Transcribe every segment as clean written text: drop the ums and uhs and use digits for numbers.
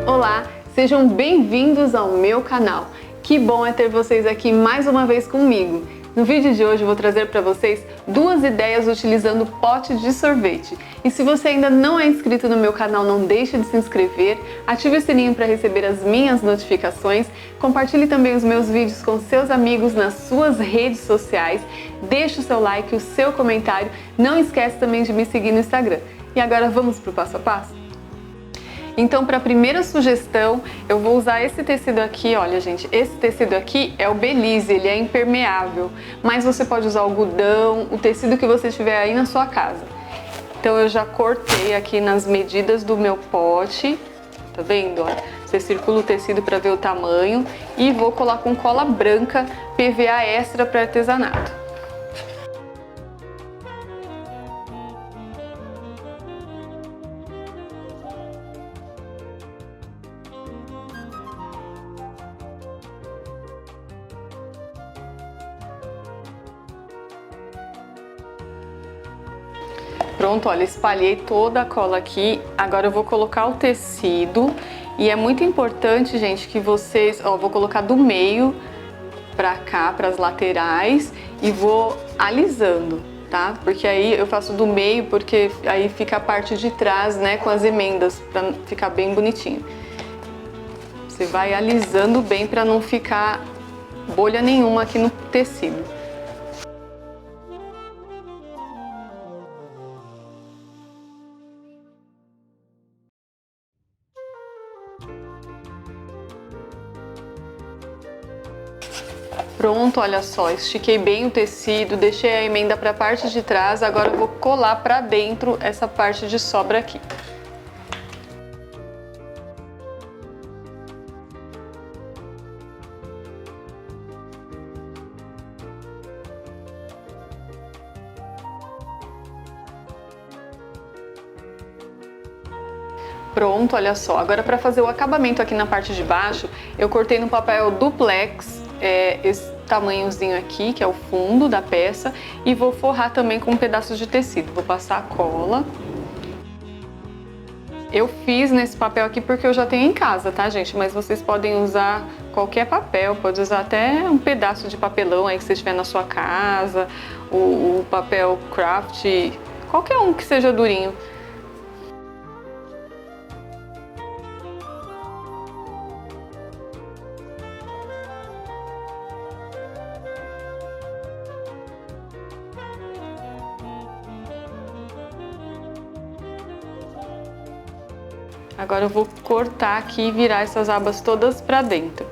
Olá, sejam bem-vindos ao meu canal. Que bom é ter vocês aqui mais uma vez comigo. No vídeo de hoje eu vou trazer para vocês duas ideias utilizando pote de sorvete. E se você ainda não é inscrito no meu canal, não deixe de se inscrever, ative o sininho para receber as minhas notificações, compartilhe também os meus vídeos com seus amigos nas suas redes sociais, deixe o seu like, o seu comentário, não esquece também de me seguir no Instagram. E agora vamos para o passo a passo? Então, para a primeira sugestão, eu vou usar esse tecido aqui. Olha, gente, esse tecido aqui é o Belize, ele é impermeável, mas você pode usar algodão, o tecido que você tiver aí na sua casa. Então, eu já cortei aqui nas medidas do meu pote, tá vendo? Olha, você circula o tecido para ver o tamanho e vou colar com cola branca PVA extra para artesanato. Pronto, olha, espalhei toda a cola aqui, agora eu vou colocar o tecido e é muito importante, gente, que vocês, ó, vou colocar do meio pra cá, pras laterais e vou alisando, tá? Porque aí eu faço do meio, porque aí fica a parte de trás, né, com as emendas, pra ficar bem bonitinho. Você vai alisando bem pra não ficar bolha nenhuma aqui no tecido. Pronto, olha só, estiquei bem o tecido, deixei a emenda para a parte de trás, agora eu vou colar para dentro essa parte de sobra aqui. Pronto, olha só, agora para fazer o acabamento aqui na parte de baixo, eu cortei no papel duplex, esse tamanhozinho aqui, que é o fundo da peça, e vou forrar também com pedaços de tecido. Vou passar a cola. Eu fiz nesse papel aqui porque eu já tenho em casa, tá, gente? Mas vocês podem usar qualquer papel, pode usar até um pedaço de papelão aí que você tiver na sua casa, o papel craft, qualquer um que seja durinho. Agora eu vou cortar aqui e virar essas abas todas para dentro.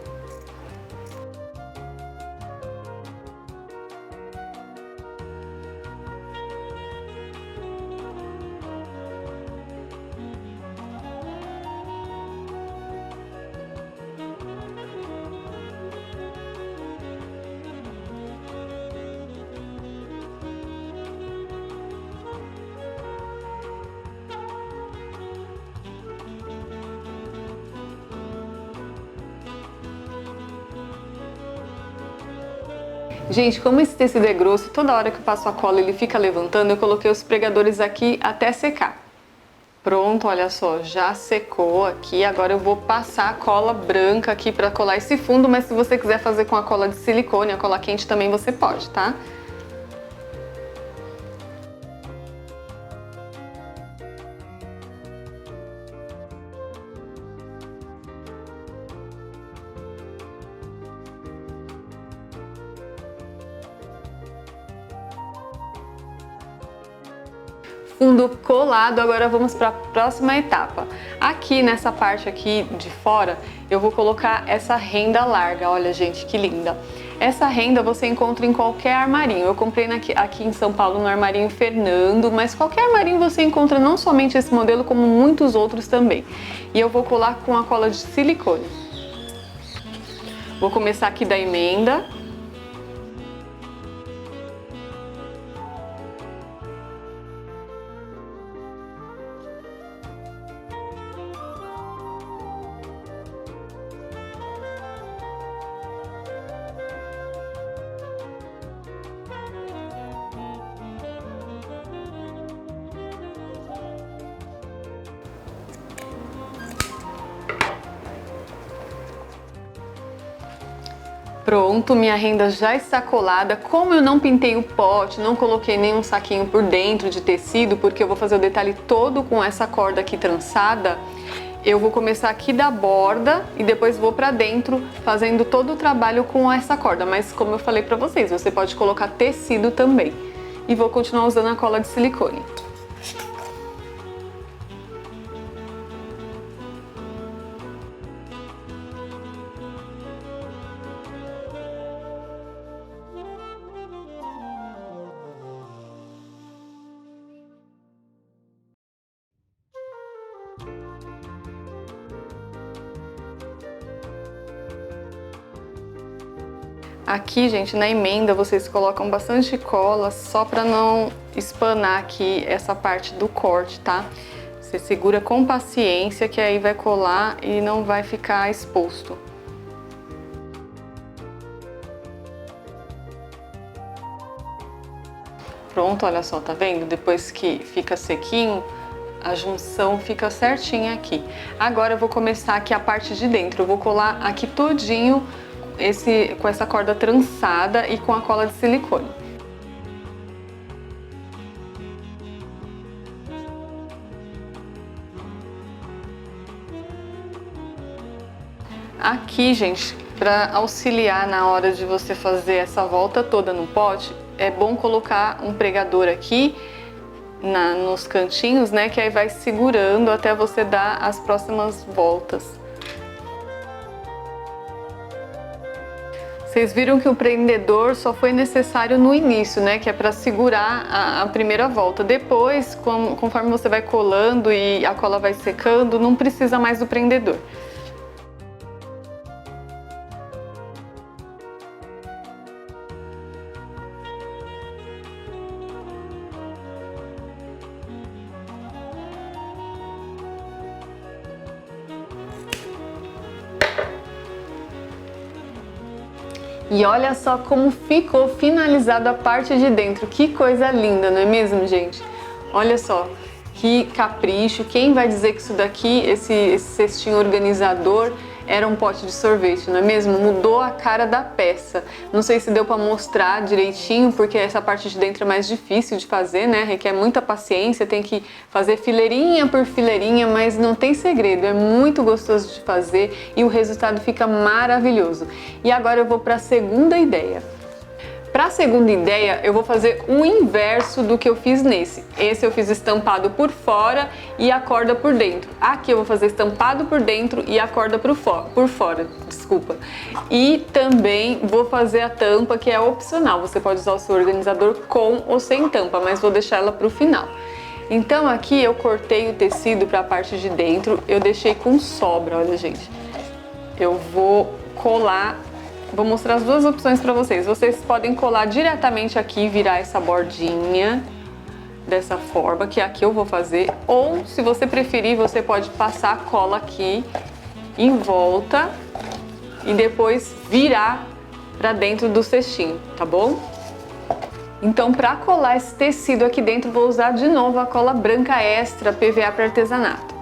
Gente, como esse tecido é grosso, toda hora que eu passo a cola ele fica levantando, eu coloquei os pregadores aqui até secar. Pronto, olha só, já secou aqui, agora eu vou passar a cola branca aqui para colar esse fundo, mas se você quiser fazer com a cola de silicone, a cola quente também você pode, tá? Fundo colado, agora vamos para a próxima etapa. Aqui nessa parte aqui de fora, eu vou colocar essa renda larga. Olha, gente, que linda. Essa renda você encontra em qualquer armarinho. Eu comprei aqui em São Paulo no armarinho Fernando, mas qualquer armarinho você encontra não somente esse modelo, como muitos outros também. E eu vou colar com a cola de silicone. Vou começar aqui da emenda. Pronto, minha renda já está colada. Como eu não pintei o pote, não coloquei nenhum saquinho por dentro de tecido, porque eu vou fazer o detalhe todo com essa corda aqui trançada, eu vou começar aqui da borda e depois vou pra dentro fazendo todo o trabalho com essa corda. Mas como eu falei pra vocês, você pode colocar tecido também. E vou continuar usando a cola de silicone. Aqui, gente, na emenda vocês colocam bastante cola só para não espanar aqui essa parte do corte, tá? Você segura com paciência que aí vai colar e não vai ficar exposto. Pronto, olha só, tá vendo? Depois que fica sequinho, a junção fica certinha aqui. Agora eu vou começar aqui a parte de dentro. Eu vou colar aqui todinho com essa corda trançada e com a cola de silicone. Aqui, gente, para auxiliar na hora de você fazer essa volta toda no pote, é bom colocar um pregador aqui nos cantinhos, né, que aí vai segurando até você dar as próximas voltas. Vocês viram que o prendedor só foi necessário no início, né? Que é para segurar a primeira volta. Depois, conforme você vai colando e a cola vai secando, não precisa mais do prendedor. E olha só como ficou finalizada a parte de dentro. Que coisa linda, não é mesmo, gente? Olha só, que capricho. Quem vai dizer que isso daqui, esse cestinho organizador, era um pote de sorvete, não é mesmo? Mudou a cara da peça. Não sei se deu para mostrar direitinho, porque essa parte de dentro é mais difícil de fazer, né? Requer muita paciência, tem que fazer fileirinha por fileirinha, mas não tem segredo, é muito gostoso de fazer e o resultado fica maravilhoso. E agora eu vou para a segunda ideia. Para a segunda ideia, eu vou fazer o inverso do que eu fiz nesse. Esse eu fiz estampado por fora e a corda por dentro. Aqui eu vou fazer estampado por dentro e a corda por fora, desculpa. E também vou fazer a tampa, que é opcional. Você pode usar o seu organizador com ou sem tampa, mas vou deixar ela para o final. Então aqui eu cortei o tecido para a parte de dentro, eu deixei com sobra, olha, gente. Eu vou colar. Vou mostrar as duas opções para vocês. Vocês podem colar diretamente aqui e virar essa bordinha dessa forma, que aqui eu vou fazer. Ou, se você preferir, você pode passar a cola aqui em volta e depois virar para dentro do cestinho, tá bom? Então, para colar esse tecido aqui dentro, vou usar de novo a cola branca extra PVA para artesanato.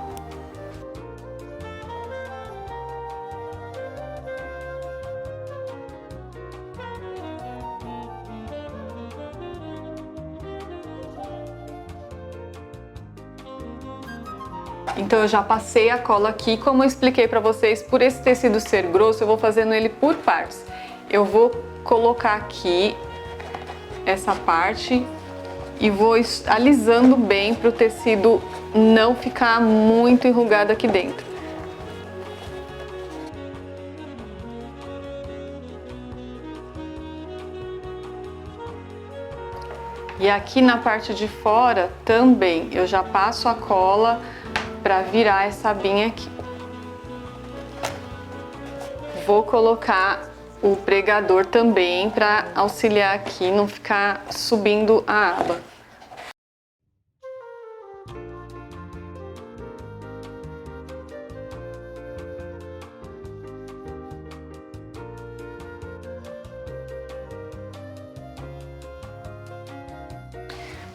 Então eu já passei a cola aqui, como eu expliquei para vocês, por esse tecido ser grosso, eu vou fazendo ele por partes. Eu vou colocar aqui essa parte e vou alisando bem para o tecido não ficar muito enrugado aqui dentro. E aqui na parte de fora também, eu já passo a cola para virar essa abinha aqui. Vou colocar o pregador também para auxiliar aqui, não ficar subindo a aba.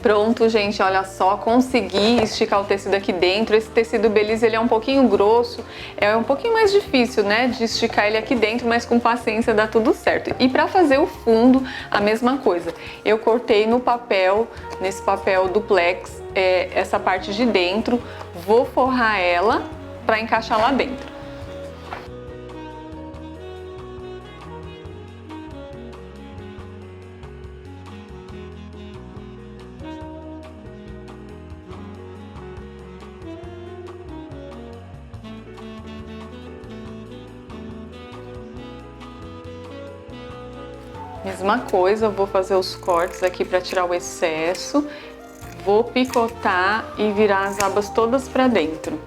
Pronto, gente, olha só, consegui esticar o tecido aqui dentro. Esse tecido Belize, ele é um pouquinho grosso, é um pouquinho mais difícil, né, de esticar ele aqui dentro, mas com paciência dá tudo certo. E para fazer o fundo, a mesma coisa. Eu cortei no papel, nesse papel duplex, essa parte de dentro, vou forrar ela para encaixar lá dentro. Mesma coisa, eu vou fazer os cortes aqui para tirar o excesso, vou picotar e virar as abas todas para dentro.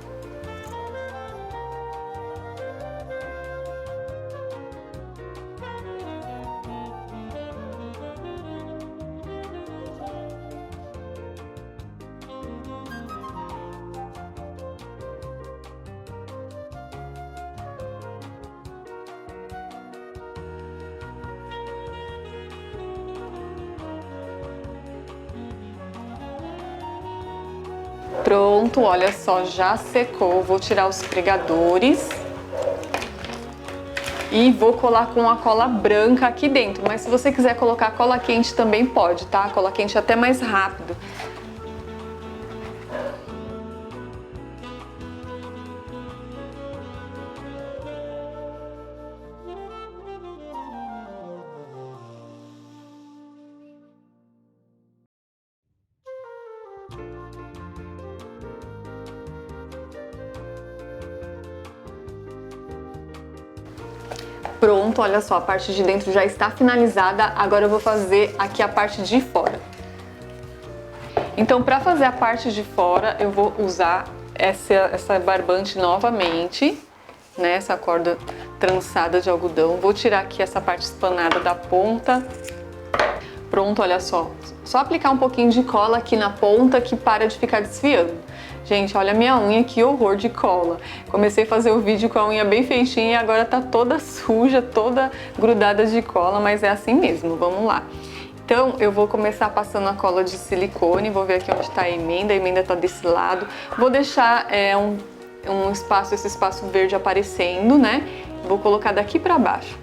Pronto, olha só, já secou. Vou tirar os pregadores e vou colar com a cola branca aqui dentro. Mas se você quiser colocar cola quente também pode, tá? Cola quente até mais rápido. Pronto, olha só, a parte de dentro já está finalizada, agora eu vou fazer aqui a parte de fora. Então, para fazer a parte de fora, eu vou usar essa barbante novamente, né, essa corda trançada de algodão. Vou tirar aqui essa parte espanada da ponta. Pronto, olha só, só aplicar um pouquinho de cola aqui na ponta que para de ficar desfiando. Gente, olha a minha unha, que horror de cola. Comecei a fazer o vídeo com a unha bem feitinha e agora tá toda suja, toda grudada de cola, mas é assim mesmo, vamos lá. Então, eu vou começar passando a cola de silicone, vou ver aqui onde tá a emenda tá desse lado. Vou deixar um espaço, esse espaço verde aparecendo, né? Vou colocar daqui pra baixo.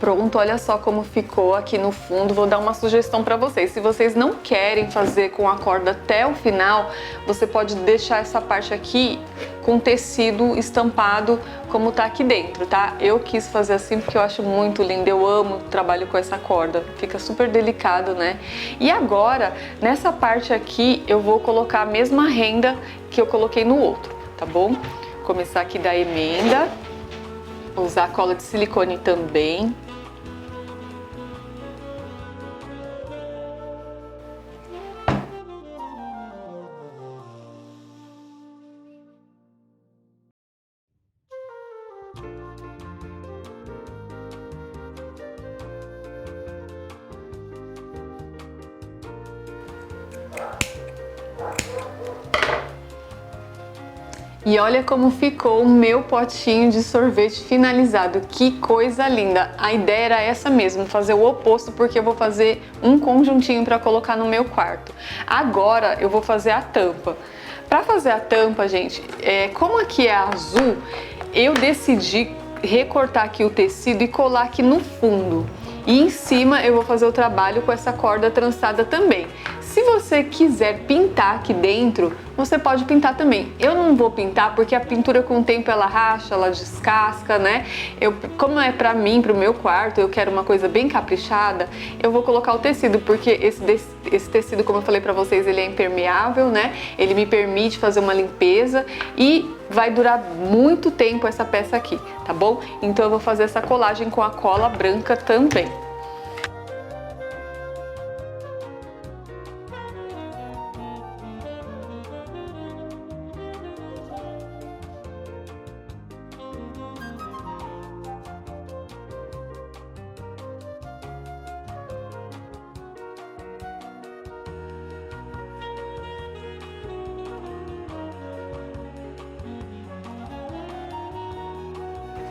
Pronto, olha só como ficou aqui no fundo. Vou dar uma sugestão para vocês. Se vocês não querem fazer com a corda até o final, você pode deixar essa parte aqui com tecido estampado como tá aqui dentro, tá? Eu quis fazer assim porque eu acho muito lindo, eu amo trabalho com essa corda, fica super delicado, né? E agora, nessa parte aqui, eu vou colocar a mesma renda que eu coloquei no outro, tá bom? Começar aqui da emenda, usar cola de silicone também. E olha como ficou o meu potinho de sorvete finalizado, que coisa linda! A ideia era essa mesmo, fazer o oposto, porque eu vou fazer um conjuntinho para colocar no meu quarto. Agora eu vou fazer a tampa. Para fazer a tampa, gente, como aqui é azul, eu decidi recortar aqui o tecido e colar aqui no fundo. E em cima eu vou fazer o trabalho com essa corda trançada também. Se você quiser pintar aqui dentro, você pode pintar também. Eu não vou pintar porque a pintura com o tempo ela racha, ela descasca, né? Como é pra mim, pro meu quarto, eu quero uma coisa bem caprichada, eu vou colocar o tecido, porque esse tecido, como eu falei pra vocês, ele é impermeável, né? Ele me permite fazer uma limpeza e vai durar muito tempo essa peça aqui, tá bom? Então eu vou fazer essa colagem com a cola branca também.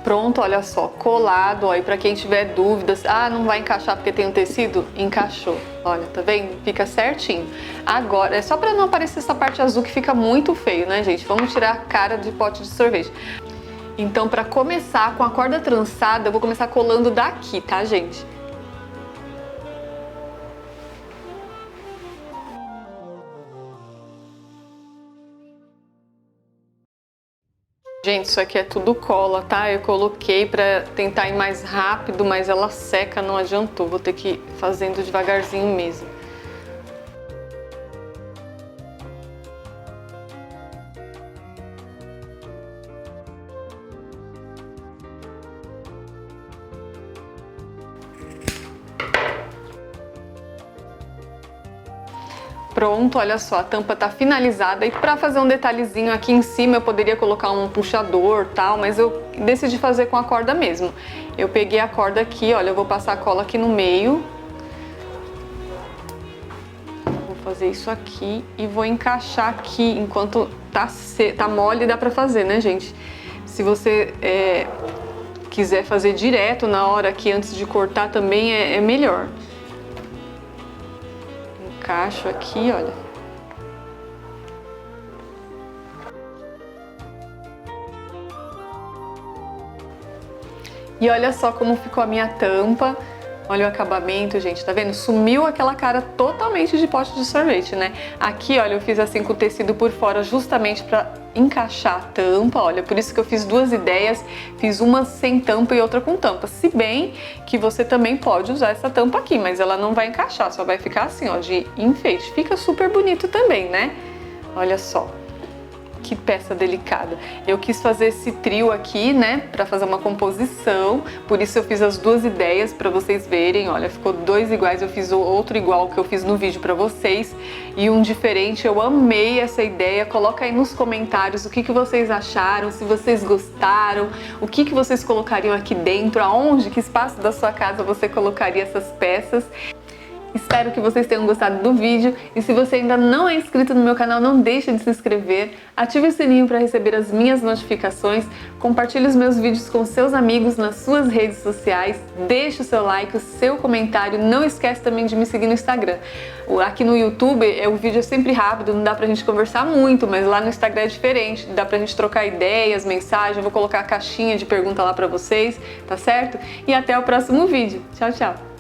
Pronto, olha só, colado, ó, e pra quem tiver dúvidas, não vai encaixar porque tem um tecido? Encaixou, olha, tá vendo? Fica certinho. Agora, é só pra não aparecer essa parte azul que fica muito feio, né, gente? Vamos tirar a cara de pote de sorvete. Então, pra começar, com a corda trançada, eu vou começar colando daqui, tá, gente? Gente, isso aqui é tudo cola, tá? Eu coloquei pra tentar ir mais rápido, mas ela seca, não adiantou. Vou ter que ir fazendo devagarzinho mesmo. Pronto, olha só, a tampa tá finalizada e pra fazer um detalhezinho aqui em cima eu poderia colocar um puxador tal, mas eu decidi fazer com a corda mesmo. Eu peguei a corda aqui, olha, eu vou passar a cola aqui no meio. Vou fazer isso aqui e vou encaixar aqui enquanto tá mole, dá pra fazer, né, gente? Se você quiser fazer direto na hora aqui antes de cortar também é melhor. Encaixo aqui, olha. E olha só como ficou a minha tampa. Olha o acabamento, gente, tá vendo? Sumiu aquela cara totalmente de pote de sorvete, né? Aqui, olha, eu fiz assim com o tecido por fora justamente pra encaixar a tampa, olha, por isso que eu fiz duas ideias, fiz uma sem tampa e outra com tampa. Se bem que você também pode usar essa tampa aqui, mas ela não vai encaixar, só vai ficar assim, ó, de enfeite. Fica super bonito também, né? Olha só. Que peça delicada. Eu quis fazer esse trio aqui, né, pra fazer uma composição, por isso eu fiz as duas ideias pra vocês verem, olha, ficou dois iguais, eu fiz outro igual que eu fiz no vídeo pra vocês e um diferente, eu amei essa ideia, coloca aí nos comentários o que vocês acharam, se vocês gostaram, o que vocês colocariam aqui dentro, aonde, que espaço da sua casa você colocaria essas peças. Espero que vocês tenham gostado do vídeo e se você ainda não é inscrito no meu canal, não deixe de se inscrever, ative o sininho para receber as minhas notificações, compartilhe os meus vídeos com seus amigos nas suas redes sociais, deixe o seu like, o seu comentário, não esquece também de me seguir no Instagram. Aqui no YouTube o vídeo é sempre rápido, não dá pra gente conversar muito, mas lá no Instagram é diferente, dá pra gente trocar ideias, mensagens, eu vou colocar a caixinha de pergunta lá pra vocês, tá certo? E até o próximo vídeo. Tchau, tchau!